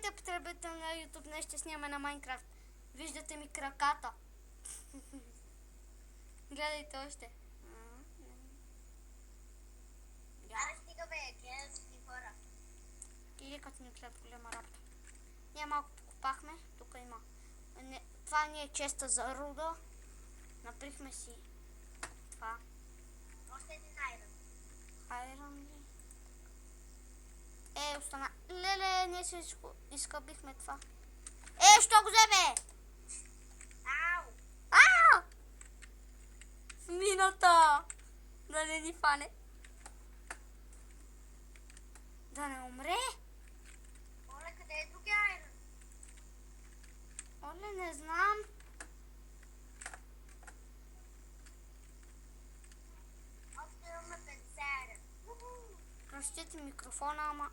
Здравейте, потребител на YouTube, днес ще снимаме на Майнкрафт. Виждате ми краката. Гледайте още. Аре стига бе, гледай си хора. Или като ни гледат голема работа. Ние малко покопахме, тук има. Това ни е честа за руда. Наприхме си това. Още един айрон. Айрон ли? Остана. Леле, ние си изкъбихме това. Що го вземе? Ау! Ау! Мината! Да не ни фане. Да не умре? Оле, къде е другия айрон? Оле, не знам. Общо имаме 50 айрон. Простите микрофона, ама...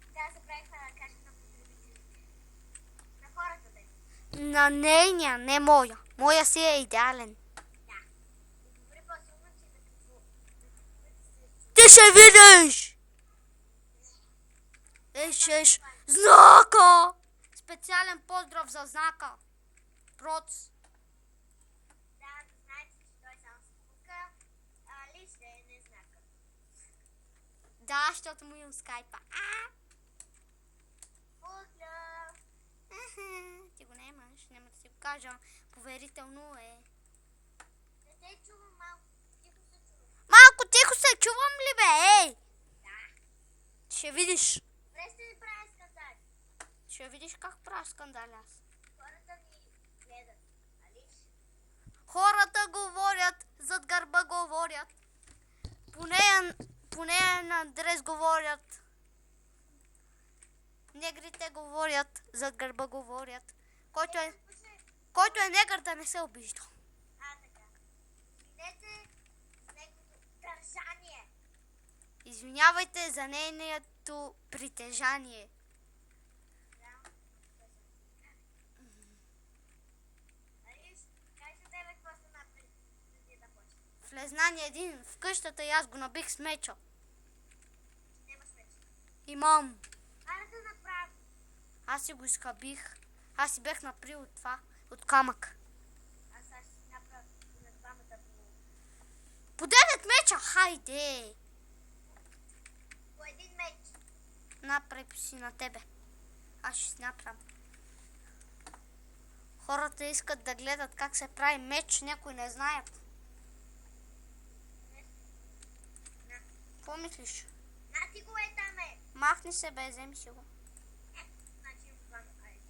Сега се правихме да кажем на потребителите. На хората да е. На нейния, не моя. Моя си е идеален. Да. Добре по-силно, че да какво... Ти ще видиш! Знака! Специален поздрав за знака. Проц. Да знаете, че той само се пука. Лично не знака. Да, защото му имам скайпа. Пукна! Ти го нямаш, няма да си го кажа. Поверително е. Не те чувам малко. Тихо се чувам. Малко тихо се чувам ли бе? Да. Ще видиш. Престе да прави скандали. Ще видиш как правя скандали аз. Хората ни гледат. Алиш? Хората говорят, зад гърба говорят. Поне на адрес говорят. Негрите говорят, зад гърба говорят. Който е негър да не се обижда. Така. Извинете за неговото държание. Извинявайте за нейното притежание. Да. Алиш, как се тебе какво се направи преди да почне? Влезна ни един в къщата и аз го набих с меча. Нема смеч. Имам. Аре да направи. Аз си го изхабих. Аз си бех наприл от това, от камък. Аз сега ще си направя на двамата По 9 меча, хайде! по един меч. Направи си на тебе. Аз ще си направя. Хората искат да гледат как се прави меч, някои не знаят. На. Какво мислиш? На ти го е там е. Махни се бе, вземи си го. Значи имам двама айч.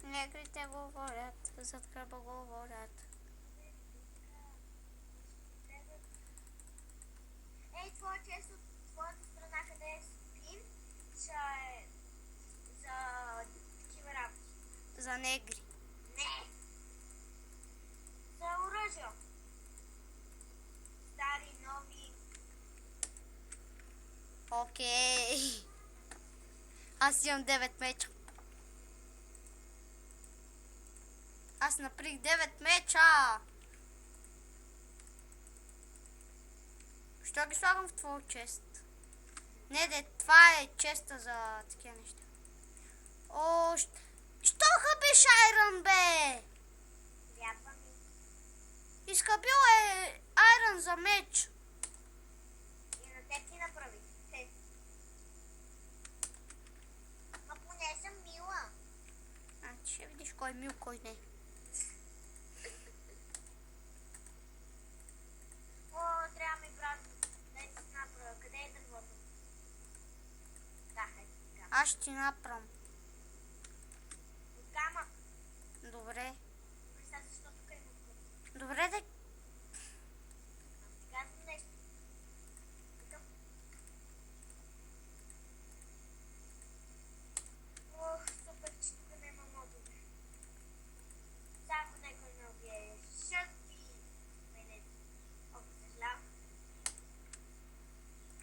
Негрите говорят, зад гърба говорят. Твоя чест от твоята страна, къде спим, ще е за такива работи. За негри. Не! За оръжия. Стари, нови. Окей. Аз имам 9 меча. Аз наприх 9 меча. Що ги слагам в твоя чест? Не, това е честа за такива неща. Що хъбиш айрон, бе? Трябва ми. Изхъбил е айрон за меч. И на теб ти направи. Ма поне съм мила. Значи ще видиш кой е мил, кой не. Трябва ми брат. Дай ти направя. Къде е дървото? Да, хайде. Аз ще ти направям. От камък. Добре. Представя защо тук има към. Добре, да. Аз ти казвам нещо. Такъв. Супер, че тук няма модове. Сега ако някой ме убие, шъпки. Мене. Съжалявам.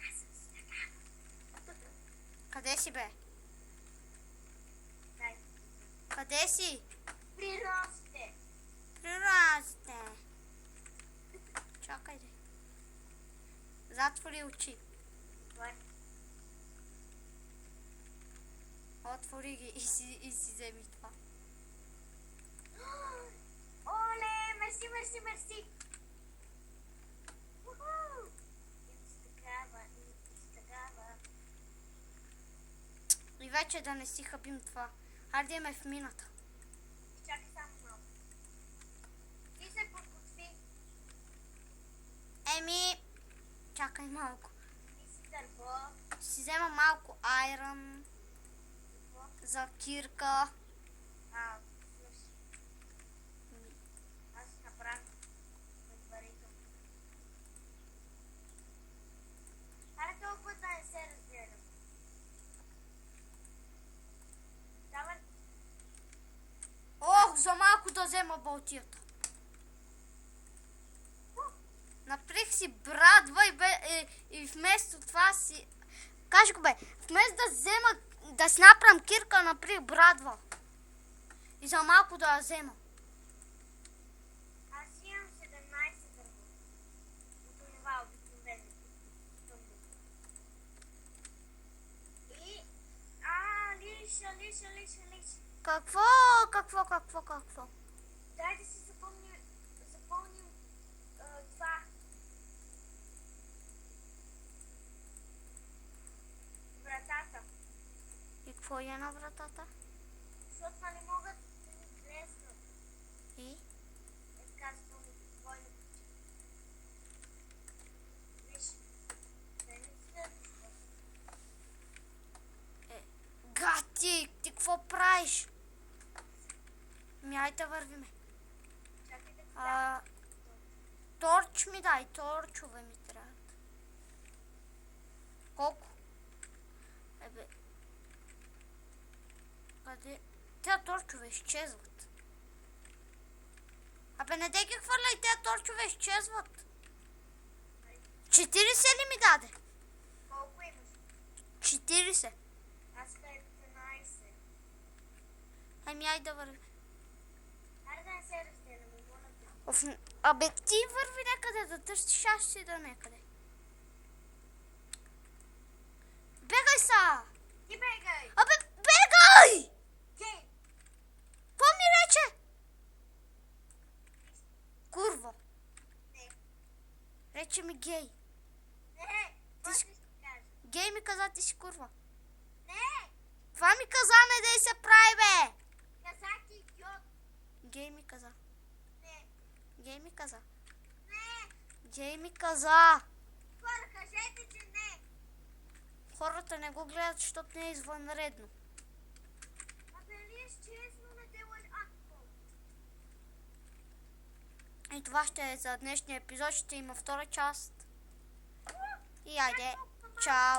Аз съм си такава. Къде си, бе? Дай. Къде си? При розите. Прирасте. Чакай. Затвори очи. Добре. отвори ги и си вземи това. Оле, мерси, мерси, мерси. Уху! Такава. И вече да не си хабим това. Хайде ме в мината. Чакай само малко. Ти се подготви. Еми, чакай малко. Ти си дърво. Ще си взема малко айрон за кирка. Слушай. Аз направих предварително. Аре толкова да не се разделям. Давай. Ох, за малко да взема балтията. Наприх си брадва и вместо това си... Кажи го бе, вместо да взема, да си направям кирка, наприх брадва. И за малко да я взема. Аз имам 17 дърво. От това обикновено. И... лиша. Какво? Дай да си запомним това. Вратата. И какво е на вратата? Защото нали могат да ни влезнат. И? Е така запомни двойно. Виж. Да не си Гати, ти какво правиш? Айде да вървиме. Чакай да ти дам. Торч ми дай, торчове ми трябват. Колко? Ебе. Къде? Тези торчове изчезват. Абе, не дей ги хвърляй, тези торчове изчезват. 40 ли ми даде? Колко имаш? 40. Аз 15. Ами, айде да върви. Аре да не се разделяме, моля те. Абе, ти върви някъде да търсиш, аз си да някъде. Бегай са! Ти бегай! Абе, бегай! Гей! Какво ми рече? Курва. Не. Рече ми гей. Не! Това Ти ще си- ти кажа. Гей ми каза, ти си курва. Не! Това ми каза, не дей се прави, бе! Казах ти идиот! Гей ми каза. Не! Гей ми каза. Не! Гей ми каза. Хора, кажете, че не! Хората не го гледат, защото не е извънредно. Абе, ли честно не те лъжа? И това ще е за днешния епизод. Ще има втора част. И айде, чао!